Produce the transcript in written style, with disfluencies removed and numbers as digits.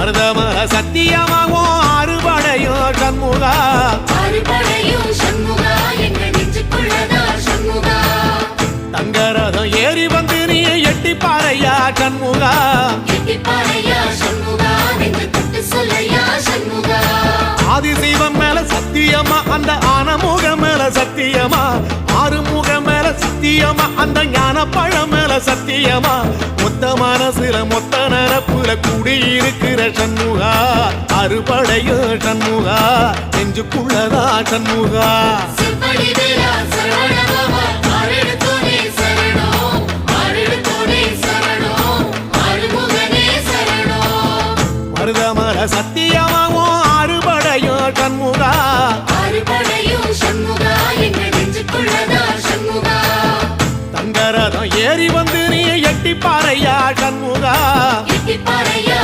மருதமர சத்தியமாகும் அறுபடையும் சண்முகா அறுபடையும் சண்முகா எங்க நெஞ்சுக்குள்ளதா சண்முகா தங்கரதம் ஏறி வந்து நீ எட்டி பாறையா சண்முகா எட்டி பாறையா சண்முகா நெஞ்சு தொட்டு சொல்லையா சண்முகா ஆதிசைவம் மேல சத்தியமா அந்த ஆனமுகம் மேல சத்தியமா ஆறுமுகம் மேல சத்தியமா அந்த ஞான பழம் மேல சத்தியமா மொத்த மனசுல மொத்த நரப்புல கூடியிருக்கிற சண்முகா அறுபடையும் சண்முகா நெஞ்சுக்குள்ளதா சண்முகா சிற்படி வேலா சரவணபவா ஆரெடுத்தோனே சரணம் ஆரெடுத்தோனே சரணம் ஆறுமுகனே சரணம் மருதமர சத்தியமாவும் அறுபடையும் சண்முகா அறுபடையும் சண்முகா எங்க நெஞ்சுக்குள்ளதா சண்முகா தங்கரதம் ஏறி வந்து நீ எட்டி பாறையா சண்முகா எட்டி பாறையா